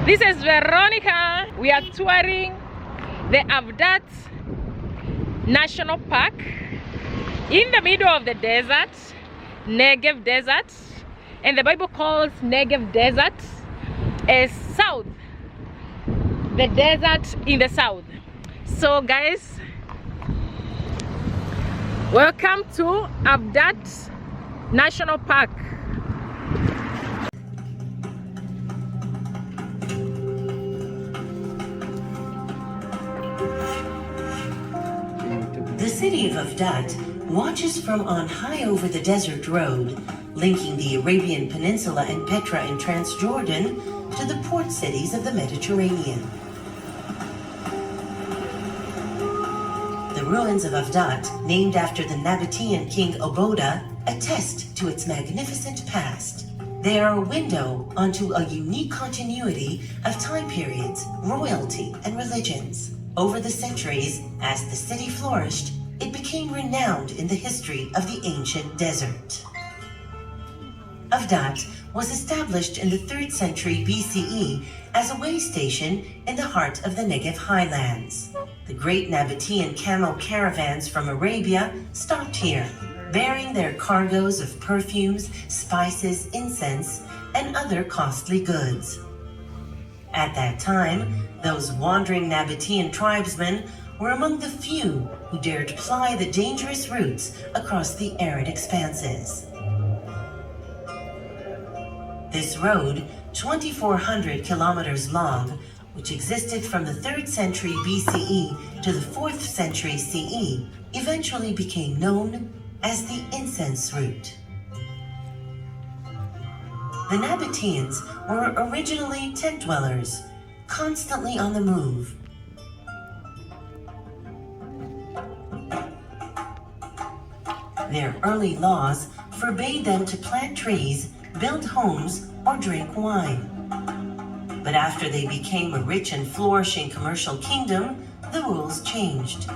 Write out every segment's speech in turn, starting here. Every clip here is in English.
This is Veronica. We are touring the Avdat National Park in the middle of the desert, Negev Desert, and the Bible calls Negev Desert as south, the desert in the south. So guys, welcome to Avdat National Park. The city of Avdat watches from on high over the desert road, linking the Arabian Peninsula and Petra in Transjordan to the port cities of the Mediterranean. The ruins of Avdat, named after the Nabatean king Oboda, attest to its magnificent past. They are a window onto a unique continuity of time periods, royalty, and religions. Over the centuries, as the city flourished, it became renowned in the history of the ancient desert. Avdat was established in the 3rd century BCE as a way station in the heart of the Negev highlands. The great Nabatean camel caravans from Arabia stopped here, bearing their cargoes of perfumes, spices, incense, and other costly goods. At that time, those wandering Nabatean tribesmen were among the few who dared ply the dangerous routes across the arid expanses. This road, 2,400 kilometers long, which existed from the 3rd century BCE to the 4th century CE, eventually became known as the Incense route. The Nabateans were originally tent dwellers, constantly on the move. Their early laws forbade them to plant trees, build homes, or drink wine. But after they became a rich and flourishing commercial kingdom, the rules changed.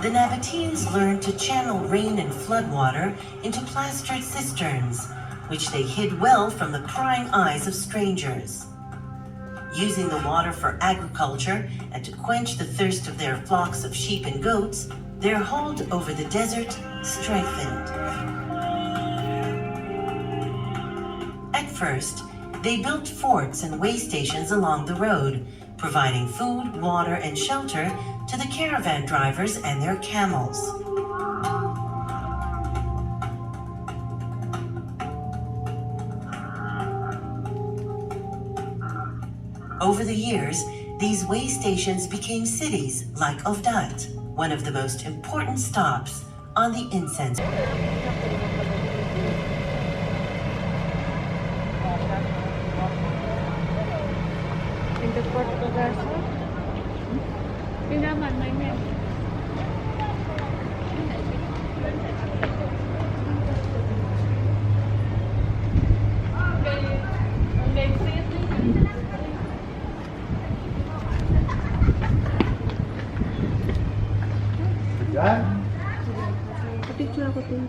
The Nabateans learned to channel rain and floodwater into plastered cisterns, which they hid well from the prying eyes of strangers. Using the water for agriculture and to quench the thirst of their flocks of sheep and goats, their hold over the desert strengthened. At first, they built forts and way stations along the road, providing food, water, and shelter to the caravan drivers and their camels. Over the years, these way stations became cities like Avdat, one of the most important stops on the INCENSE. In the port of Gaza? Pinaman, my man. Picture ako din.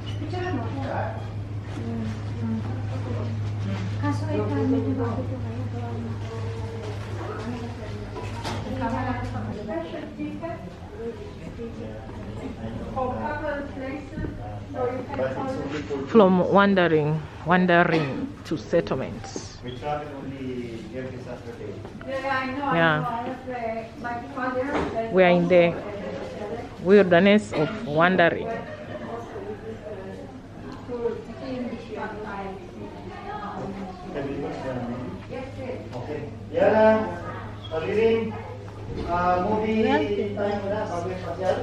Kaso ay kami di ba ito from wandering to settlements. We travel only every Saturday. Yeah. We are in the wilderness of wandering. Okay. Yan. Pag-iring. Movie time mo na. Public pasyal.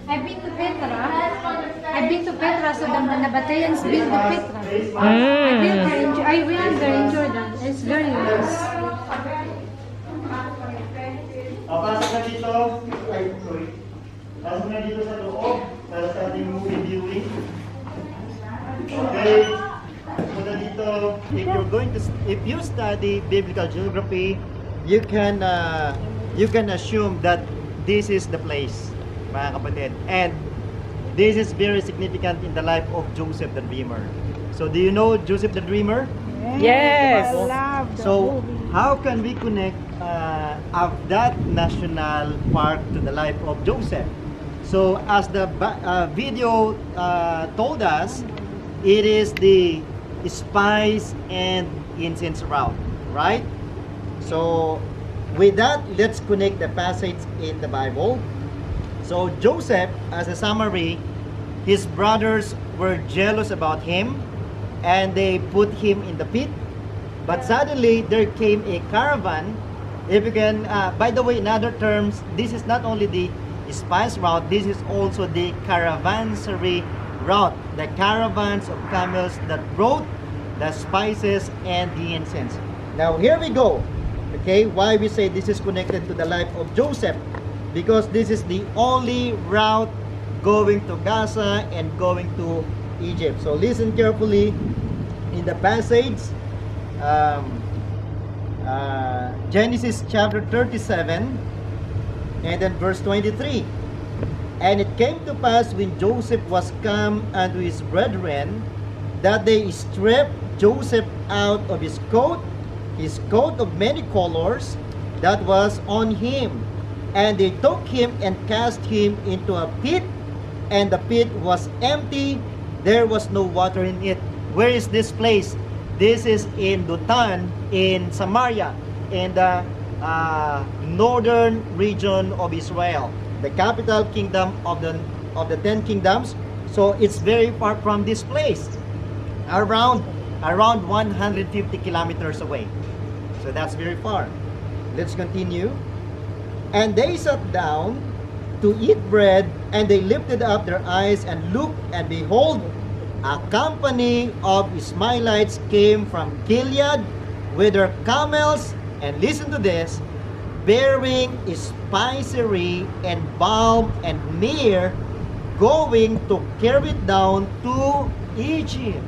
I've been to Petra. So the Nabateans built the Petra. I went there in Jordan. It's very nice. Pasok na dito. Ay, sorry. Pasok na dito sa loob para sa ating movie viewing. Okay. Punta dito. If you study biblical geography, you can assume that this is the place, mga kapatid. And this is very significant in the life of Joseph the Dreamer. So do you know Joseph the Dreamer? Yes. I love the So movie. how can we connect Avdat National Park to the life of Joseph? So as the video told us, it is the spice and incense route, right? So with that, let's connect the passage in the Bible. So Joseph, as a summary, his brothers were jealous about him and they put him in the pit. But suddenly there came a caravan. If you can, by the way, in other terms, this is not only the spice route, this is also the caravanserai route. The caravans of camels that brought the spices and the incense. Now here we go. Okay, why we say this is connected to the life of Joseph? Because this is the only route going to Gaza and going to Egypt. So listen carefully in the passage. Genesis chapter 37 and then verse 23. And it came to pass when Joseph was come unto his brethren, that they stripped Joseph out of his coat of many colors that was on him, and they took him and cast him into a pit, and the pit was empty, there was no water in it. Where is this place? This is in Dothan, in Samaria, in the northern region of Israel, the capital kingdom of the 10 kingdoms. So it's very far from this place, around 150 kilometers away. So that's very far. Let's continue. And they sat down to eat bread, and they lifted up their eyes and looked, and behold, a company of Ishmaelites came from Gilead with their camels, and listen to this, bearing spicery and balm and myrrh, going to carry it down to Egypt.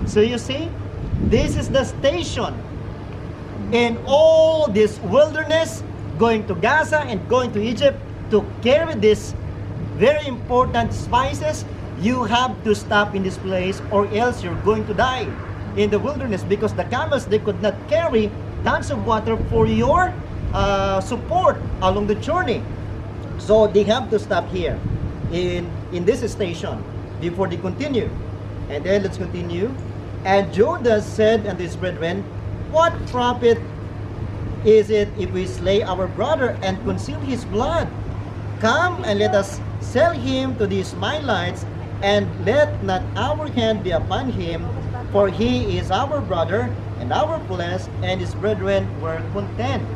So you see, this is the station. In all this wilderness, going to Gaza and going to Egypt to carry this very important spices, you have to stop in this place or else you're going to die in the wilderness, because the camels, they could not carry tons of water for your support along the journey. So they have to stop here in this station before they continue. And then let's continue. And Judah said unto his brethren, what profit is it if we slay our brother and conceal his blood? Come and let us sell him to the Ishmaelites, and let not our hand be upon him, for he is our brother and our flesh. And his brethren were content.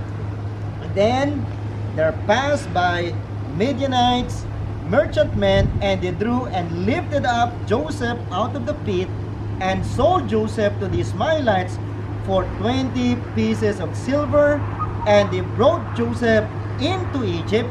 And then there passed by Midianites, merchantmen, and they drew and lifted up Joseph out of the pit, and sold Joseph to the Ishmaelites for 20 pieces of silver. And they brought Joseph into Egypt.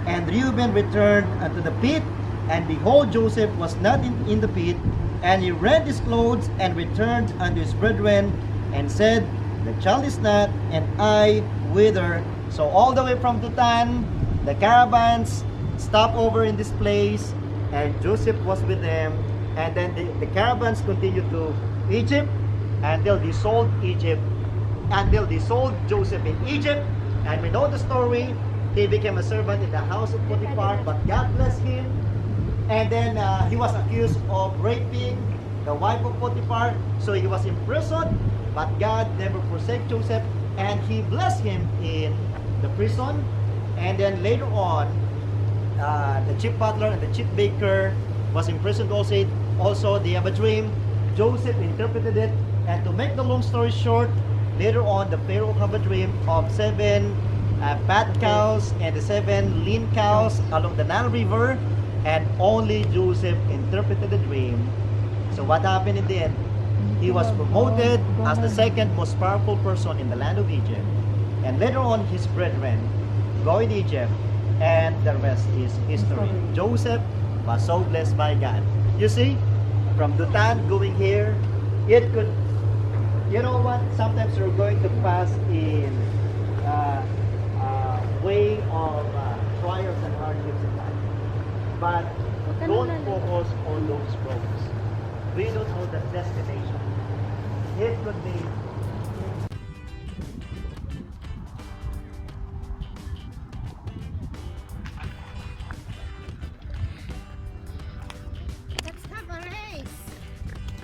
And Reuben returned unto the pit, and behold, Joseph was not in the pit. And he rent his clothes and returned unto his brethren, and said, the child is not, and I whither. So all the way from Dothan, the caravans stopped over in this place, and Joseph was with them. And then the caravans continued to Egypt until they sold Joseph in Egypt. And we know the story. He became a servant in the house of Potiphar, but God blessed him. And then he was accused of raping the wife of Potiphar, so he was imprisoned. But God never forsake Joseph, and he blessed him in the prison. And then later on, the chief butler and the chief baker was imprisoned also. They have a dream. Joseph interpreted it, and to make the long story short, later on the Pharaoh have a dream of 7 fat cows and the 7 lean cows along the Nile River, and only Joseph interpreted the dream. So what happened in the end? He was promoted as the second most powerful person in the land of Egypt, and later on his brethren go in Egypt, and the rest is history. Joseph was so blessed by God. You see, from Dothan going here, it could, you know what, sometimes you're going to pass in way of trials and hardships in life. but don't focus on those roads. We don't know the destination. It could be Let's have a race.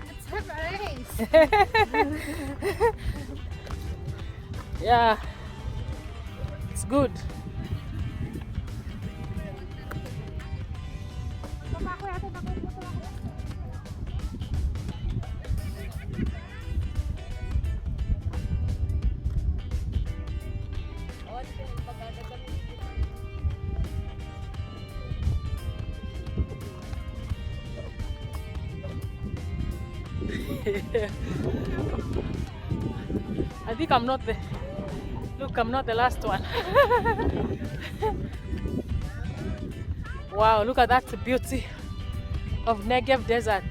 Let's have a race. Yeah, it's good. I think I'm not the look, I'm not the last one. Wow, look at that beauty of Negev desert.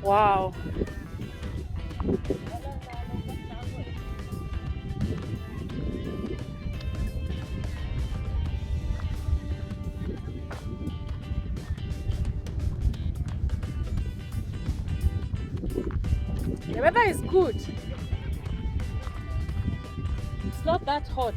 Wow. The weather is good. It's not that hot.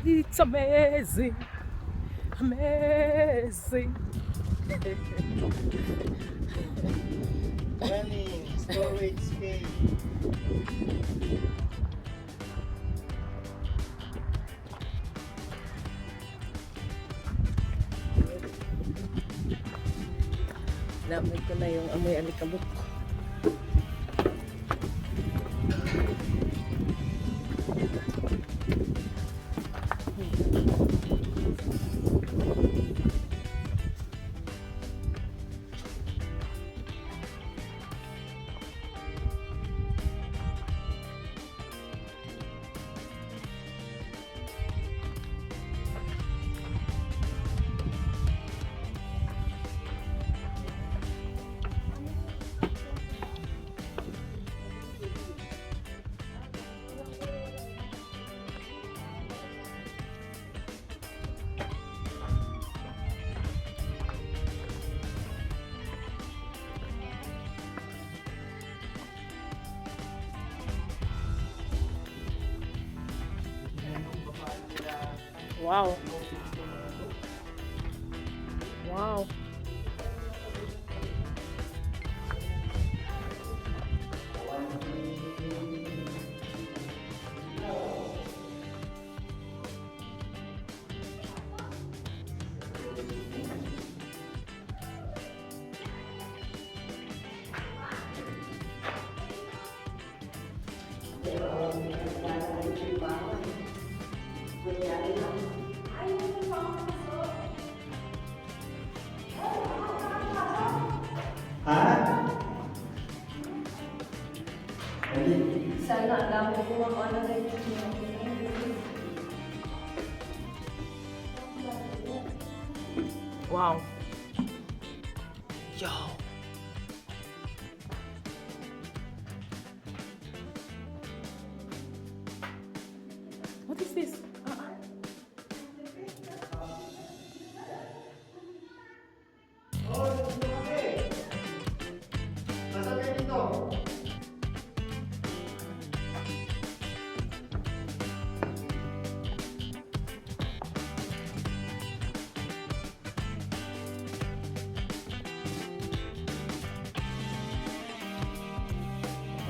It's amazing, amazing. running storage space. Namoy ko na yung amoy alikabok. Wow. Wow. Wow. Yo. What is this?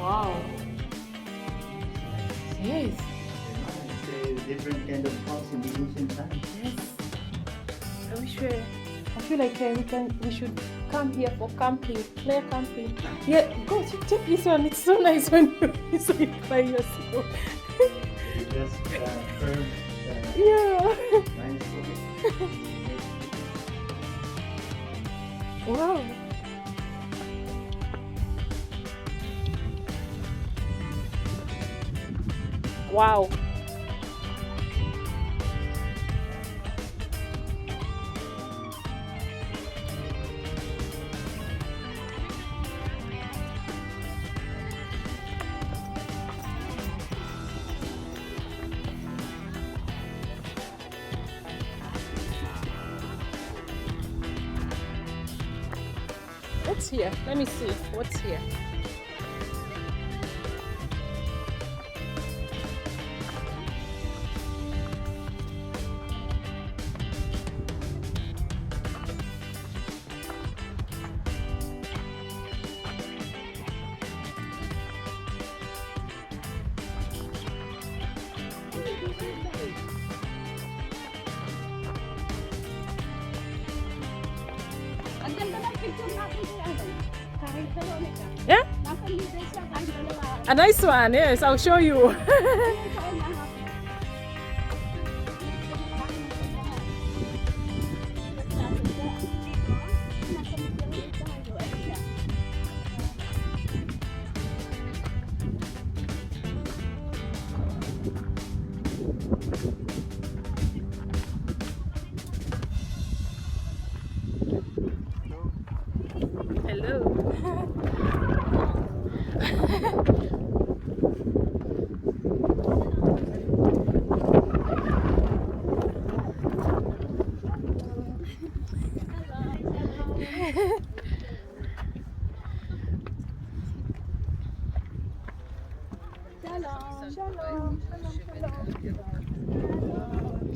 Wow. Yes. It's a different kind of house in the ancient times. Yes. I wish I feel like we should come here for camping, player camping. Yeah, go check this one. It's so nice when you see it by yourself. Just firm. Yeah. Nice. Wow. Wow. What's here? Let me see. What's here? Ang ganda ng picture natin ni ano. Kahit Veronica. Yeah? Nasa middle siya kahit dalawa. A nice one. Yes, I'll show you. Hello.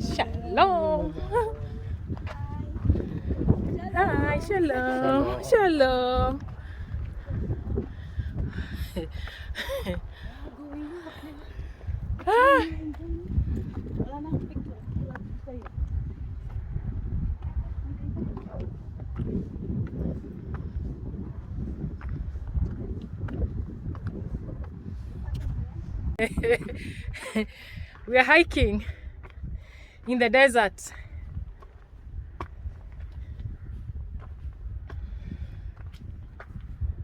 Shalom. Hi, shalom. Shalom. Ah. Wala nang picture. Wala sa'yo. We are hiking in the desert.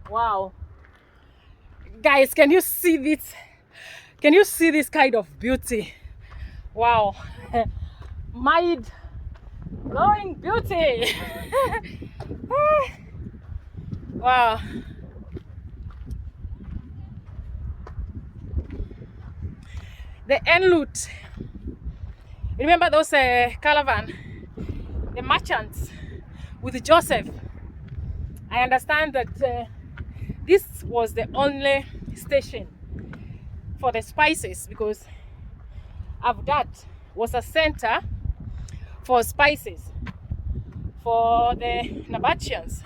Wow. Guys, can you see this? Can you see this kind of beauty? Wow. Mind blowing beauty. Wow. The Enroute. Remember those caravan, the merchants with Joseph? I understand that this was the only station for the spices because Avdat was a center for spices for the Nabateans.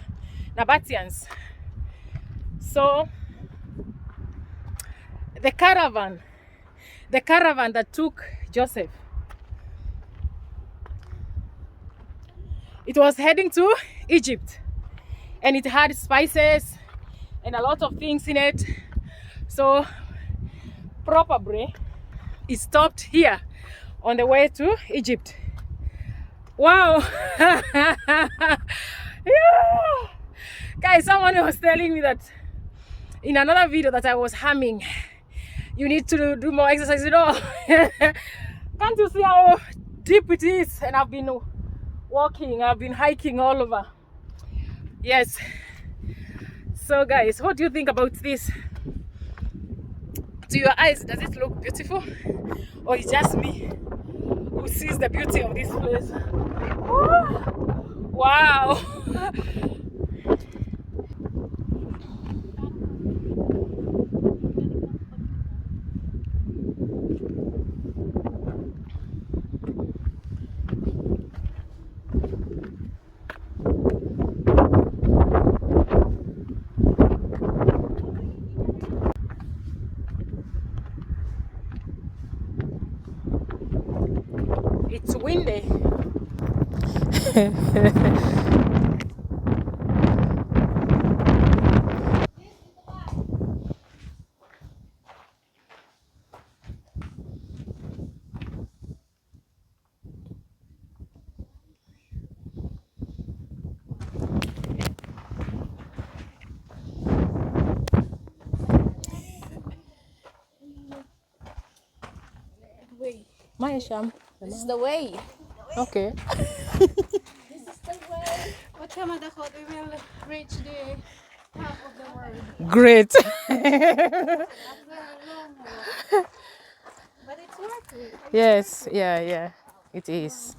So the caravan that took Joseph, it was heading to Egypt, and it had spices and a lot of things in it. So probably it stopped here on the way to Egypt. Wow. Yeah. Guys, someone was telling me that in another video that I was humming. You need to do more exercise, you know. Can't you see how deep it is? And I've been walking, I've been hiking all over. Yes. So guys, what do you think about this? To your eyes, does it look beautiful? Or it's just me who sees the beauty of this place? Wow. It's windy. Way. Maisham. This is the way. Okay. This is the way. What time we will reach the top of the world. Great. After a long walk. But it's worth it. Yes, yeah, it is.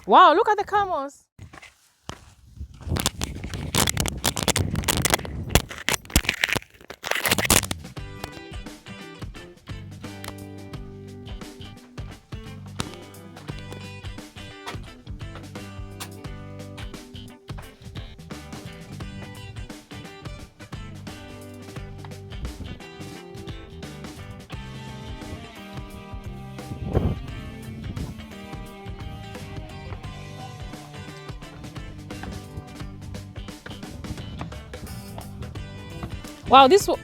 Wow, look at the camels. Wow, this one.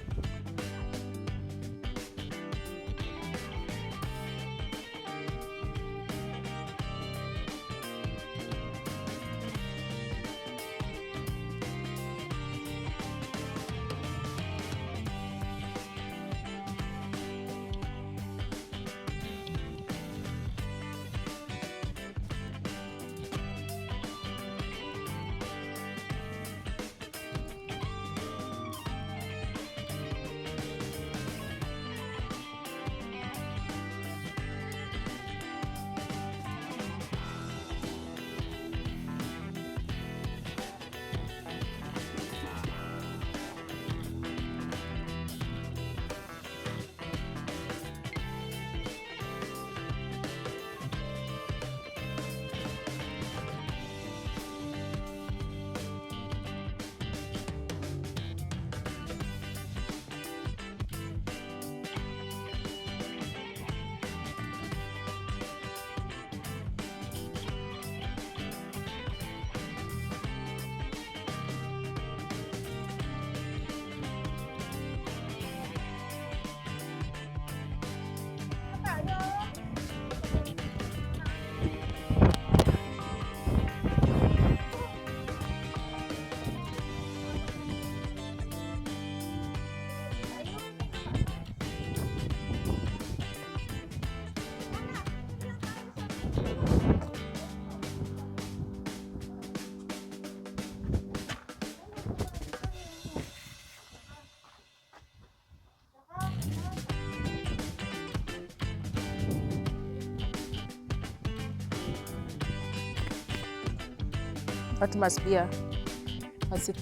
That must be a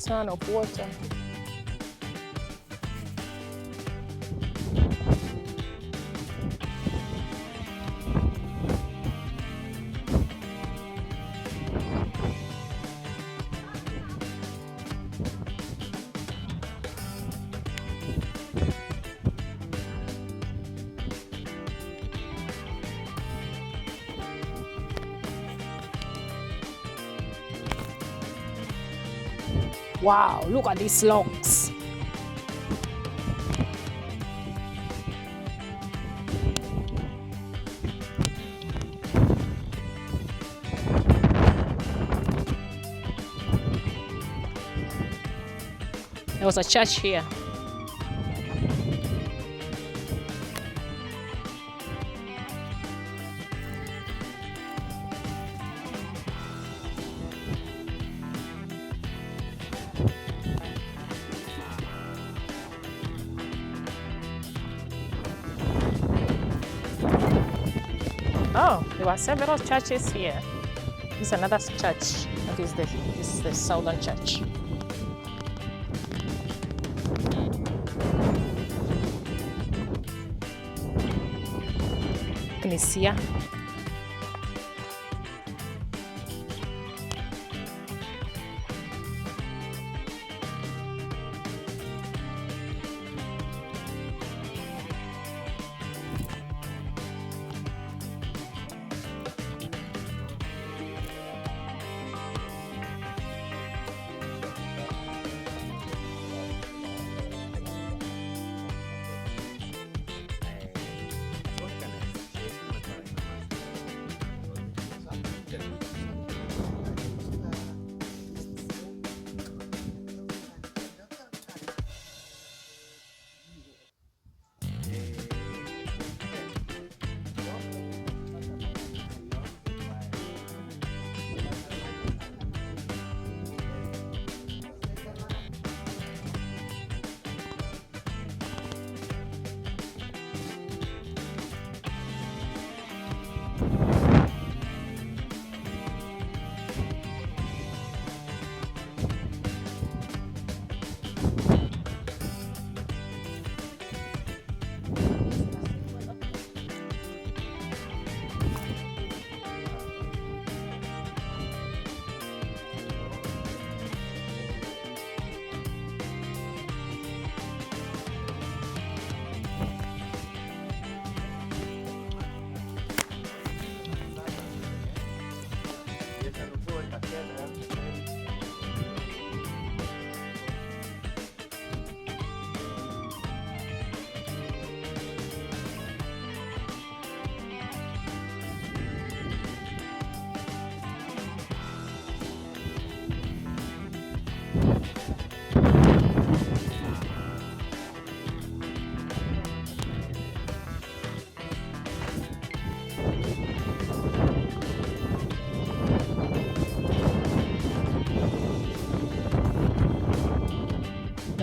ton of water. Wow, look at these logs. There was a church here. Oh, there were several churches here. This is another church. That is this is the southern church. Knesia.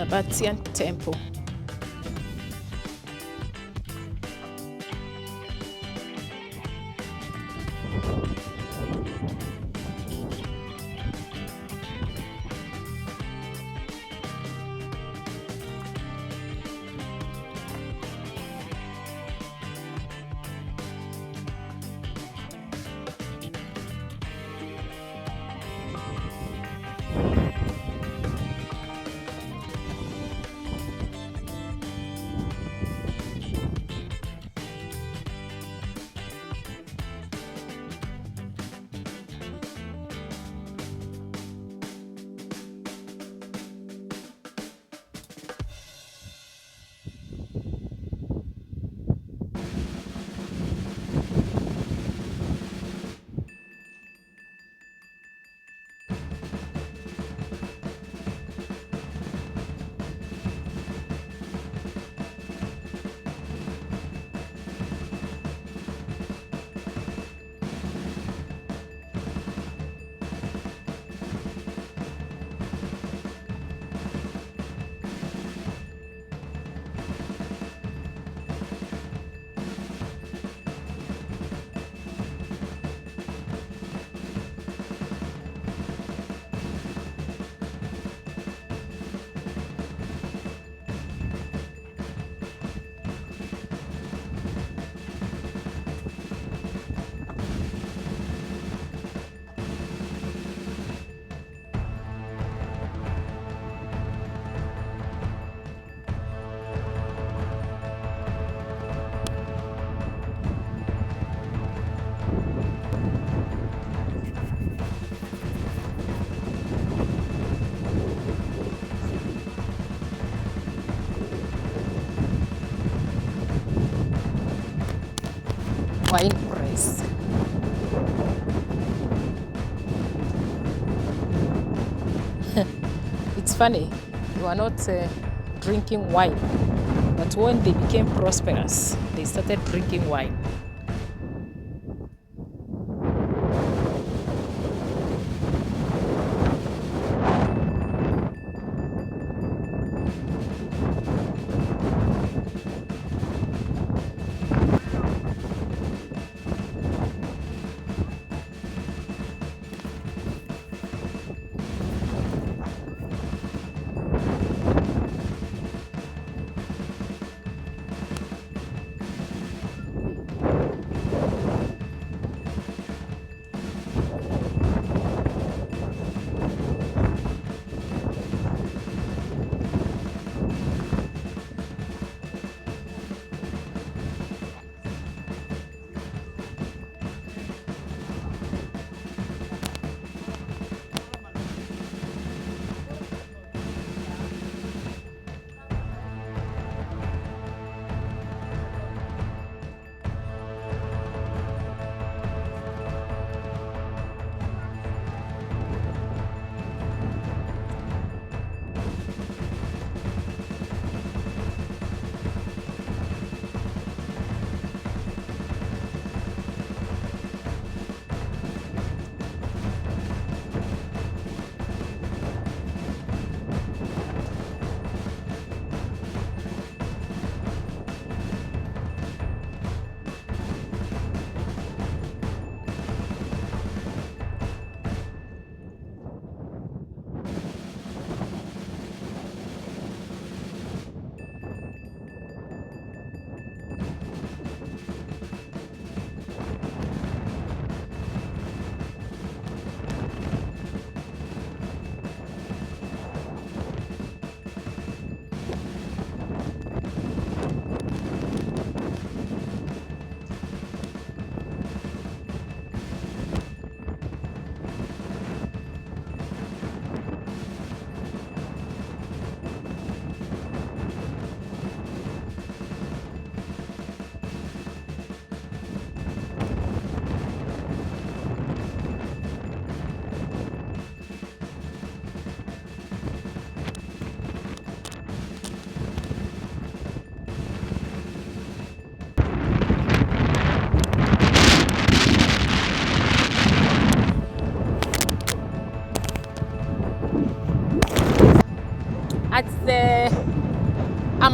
Nabatean temple. Wine press. It's funny, they were not drinking wine, but when they became prosperous, they started drinking wine.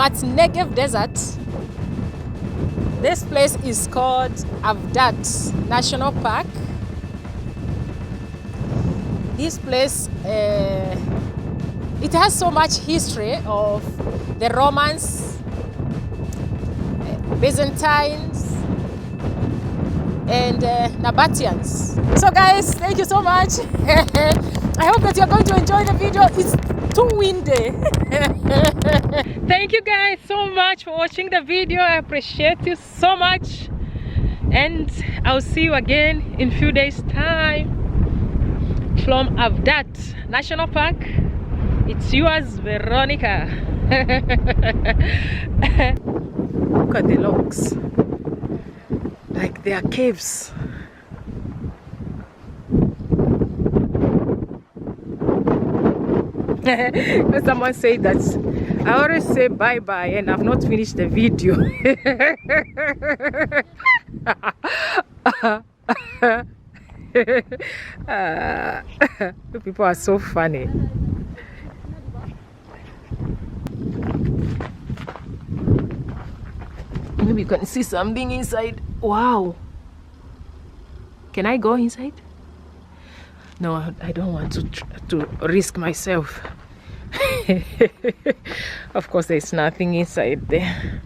at Negev Desert. This place is called Avdat National Park. This place, it has so much history of the Romans, Byzantines, and Nabateans. So guys, thank you so much. I hope that you're going to enjoy the video. It's too windy. Thank you guys so much for watching the video. I appreciate you so much, and I'll see you again in a few days time from Avdat National Park. It's yours, Veronica. Look at the logs, like they are caves. Someone said that I always say bye-bye and I've not finished the video. You people are so funny. Maybe you can see something inside. Wow. Can I go inside? No, I don't want to risk myself. Of course, there's nothing inside there.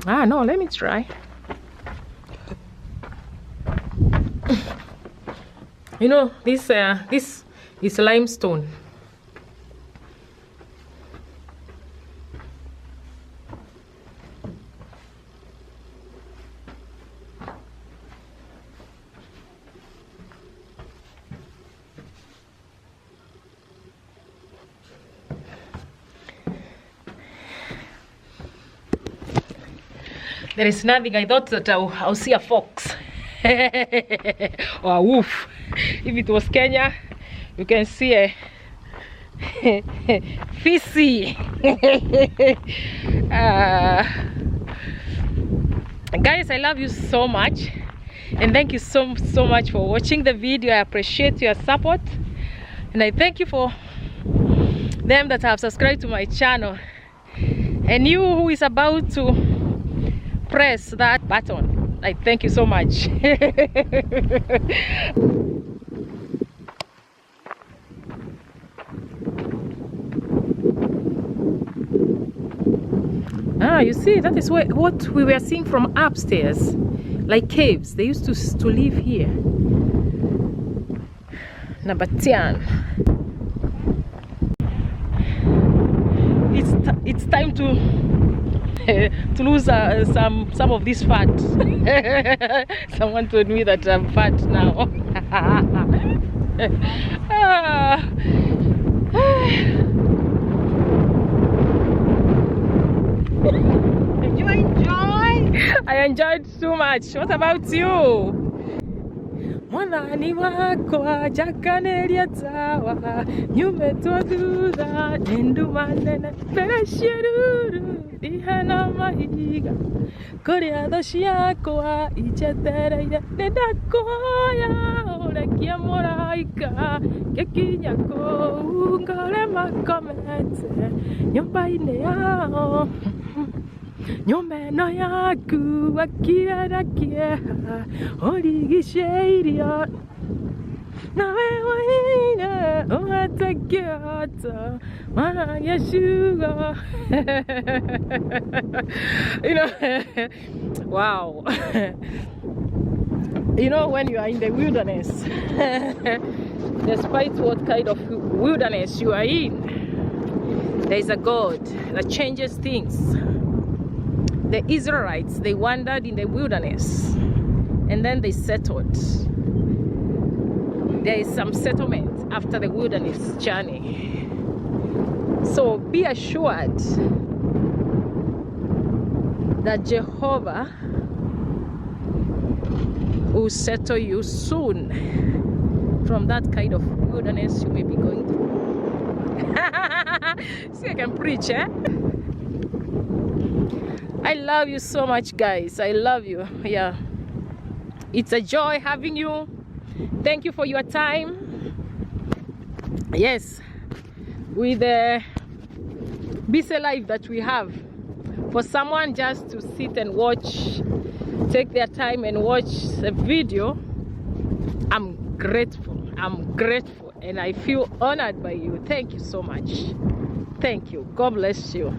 Ah, no, let me try. You know, this is limestone. There is nothing. I thought that I'll see a fox or a wolf. If it was Kenya, you can see a fissy. Guys, I love you so much, and thank you so much for watching the video. I appreciate your support, and I thank you for them that have subscribed to my channel, and you who is about to press that button. I thank you so much. Ah, you see, that is what we were seeing from upstairs, like caves. They used to live here. Nabatean. It's time to lose some of this fat. Someone told me that I'm fat now. Did you enjoy? I enjoyed so much. What about you? Mwanani wako ajakaneria tawa nyume twathutha nindumanene pereshiruru ihana mahiga kuria tho ciakwa ijetereire nindakuhoya urekie mũraika ngĩkinya kũu ngore makomete nyũmba-inĩ yao nyũmba ĩno yaku akire na kĩeha ũrigicĩirio nawe waine ũhete kĩhoto mana gĩciugo. You know, wow. You know, when you are in the wilderness, despite what kind of wilderness you are in, there is a God that changes things. The Israelites, they wandered in the wilderness and then they settled. There is some settlement after the wilderness journey. So be assured that Jehovah will settle you soon from that kind of wilderness you may be going through. See, I can preach, eh? I love you so much, guys. I love you. Yeah, it's a joy having you. Thank you for your time. Yes, with busy life that we have, for someone just to sit and watch, take their time and watch a video, I'm grateful. I'm grateful, and I feel honored by you. Thank you so much. Thank you. God bless you.